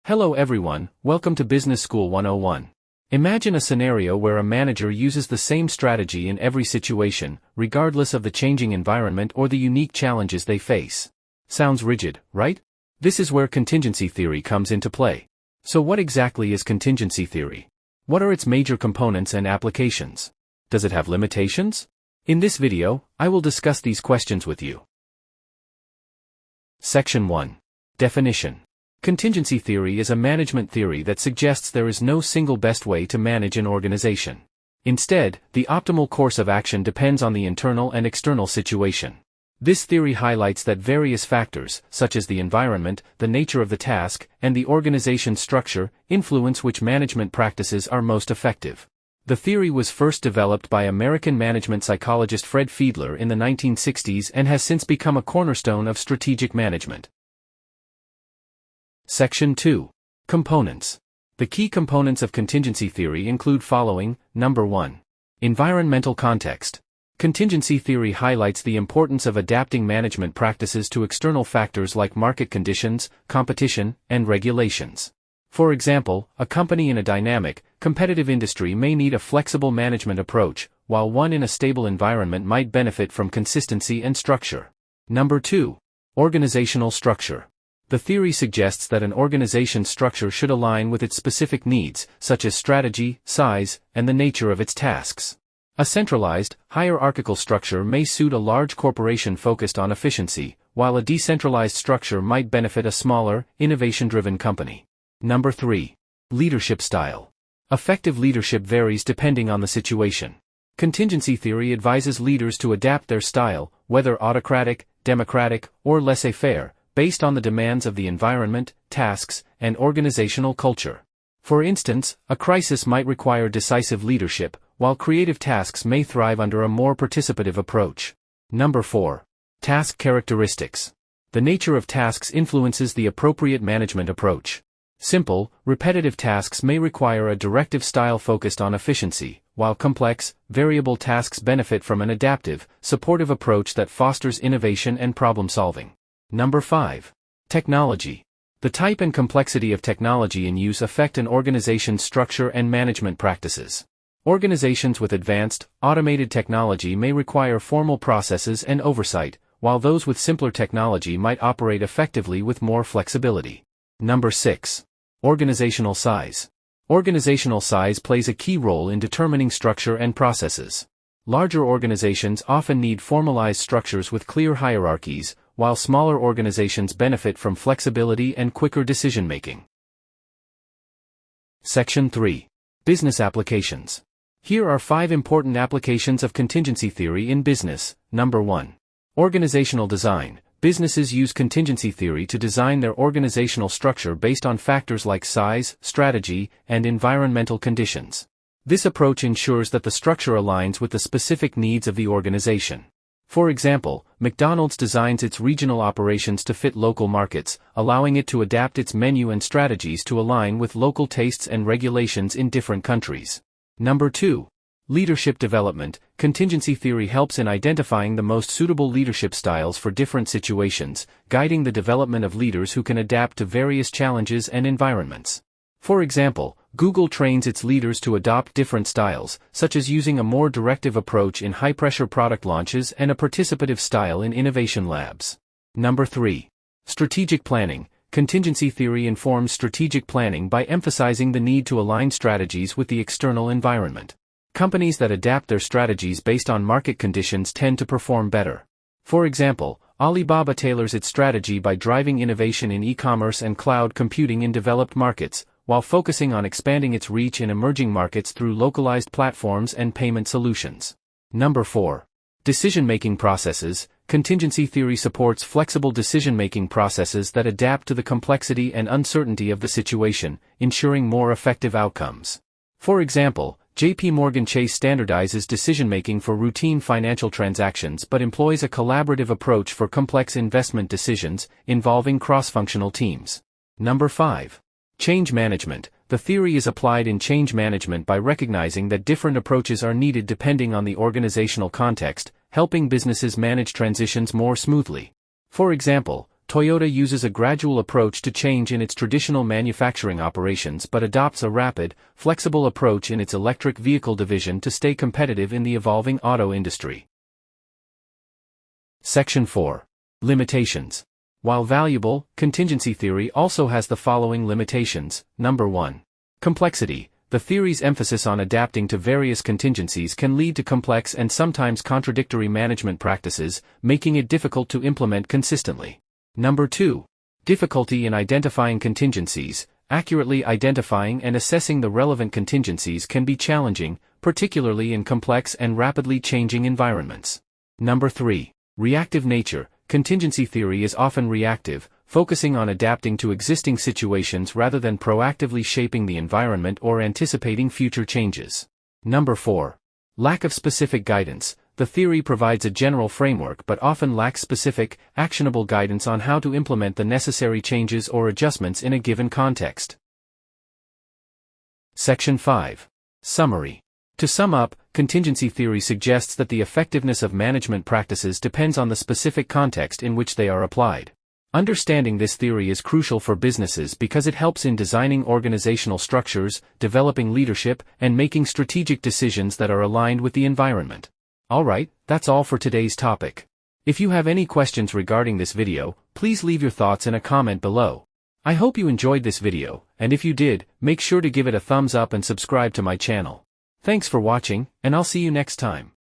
Hello everyone, welcome to Business School 101. Imagine a scenario where a manager uses the same strategy in every situation, regardless of the changing environment or the unique challenges they face. Sounds rigid, right? This is where contingency theory comes into play. So what exactly is contingency theory? What are its major components and applications? Does it have limitations? In this video, I will discuss these questions with you. Section 1. Definition. Contingency theory is a management theory that suggests there is no single best way to manage an organization. Instead, the optimal course of action depends on the internal and external situation. This theory highlights that various factors, such as the environment, the nature of the task, and the organization's structure, influence which management practices are most effective. The theory was first developed by American management psychologist Fred Fiedler in the 1960s and has since become a cornerstone of strategic management. Section 2. Components. The key components of contingency theory include following. Number 1. Environmental context. Contingency theory highlights the importance of adapting management practices to external factors like market conditions, competition, and regulations. For example, a company in a dynamic, competitive industry may need a flexible management approach, while one in a stable environment might benefit from consistency and structure. Number 2. Organizational structure. The theory suggests that an organization's structure should align with its specific needs, such as strategy, size, and the nature of its tasks. A centralized, hierarchical structure may suit a large corporation focused on efficiency, while a decentralized structure might benefit a smaller, innovation-driven company. Number 3. Leadership style. Effective leadership varies depending on the situation. Contingency theory advises leaders to adapt their style, whether autocratic, democratic, or laissez-faire, based on the demands of the environment, tasks, and organizational culture. For instance, a crisis might require decisive leadership, while creative tasks may thrive under a more participative approach. Number 4. Task characteristics. The nature of tasks influences the appropriate management approach. Simple, repetitive tasks may require a directive style focused on efficiency, while complex, variable tasks benefit from an adaptive, supportive approach that fosters innovation and problem-solving. Number 5. Technology. The type and complexity of technology in use affect an organization's structure and management practices. Organizations with advanced, automated technology may require formal processes and oversight, while those with simpler technology might operate effectively with more flexibility. Number 6. Organizational size. Organizational size plays a key role in determining structure and processes. Larger organizations often need formalized structures with clear hierarchies, while smaller organizations benefit from flexibility and quicker decision-making. Section 3. Business applications. Here are 5 important applications of contingency theory in business. Number 1. Organizational design. Businesses use contingency theory to design their organizational structure based on factors like size, strategy, and environmental conditions. This approach ensures that the structure aligns with the specific needs of the organization. For example, McDonald's designs its regional operations to fit local markets, allowing it to adapt its menu and strategies to align with local tastes and regulations in different countries. Number 2. Leadership development. Contingency theory helps in identifying the most suitable leadership styles for different situations, guiding the development of leaders who can adapt to various challenges and environments. For example, Google trains its leaders to adopt different styles, such as using a more directive approach in high-pressure product launches and a participative style in innovation labs. Number 3. Strategic planning. Contingency theory informs strategic planning by emphasizing the need to align strategies with the external environment. Companies that adapt their strategies based on market conditions tend to perform better. For example, Alibaba tailors its strategy by driving innovation in e-commerce and cloud computing in developed markets, while focusing on expanding its reach in emerging markets through localized platforms and payment solutions. Number 4. Decision-making processes. Contingency theory supports flexible decision-making processes that adapt to the complexity and uncertainty of the situation, ensuring more effective outcomes. For example, J.P. Morgan Chase standardizes decision-making for routine financial transactions but employs a collaborative approach for complex investment decisions, involving cross-functional teams. Number 5. Change management. The theory is applied in change management by recognizing that different approaches are needed depending on the organizational context, helping businesses manage transitions more smoothly. For example, Toyota uses a gradual approach to change in its traditional manufacturing operations but adopts a rapid, flexible approach in its electric vehicle division to stay competitive in the evolving auto industry. Section 4. Limitations. While valuable, contingency theory also has the following limitations. Number 1. Complexity. The theory's emphasis on adapting to various contingencies can lead to complex and sometimes contradictory management practices, making it difficult to implement consistently. Number 2. Difficulty in identifying contingencies. Accurately identifying and assessing the relevant contingencies can be challenging, particularly in complex and rapidly changing environments. Number 3. Reactive nature. Contingency theory is often reactive, focusing on adapting to existing situations rather than proactively shaping the environment or anticipating future changes. Number 4. Lack of specific guidance. The theory provides a general framework but often lacks specific, actionable guidance on how to implement the necessary changes or adjustments in a given context. Section 5. Summary. To sum up, contingency theory suggests that the effectiveness of management practices depends on the specific context in which they are applied. Understanding this theory is crucial for businesses because it helps in designing organizational structures, developing leadership, and making strategic decisions that are aligned with the environment. Alright, that's all for today's topic. If you have any questions regarding this video, please leave your thoughts in a comment below. I hope you enjoyed this video, and if you did, make sure to give it a thumbs up and subscribe to my channel. Thanks for watching, and I'll see you next time.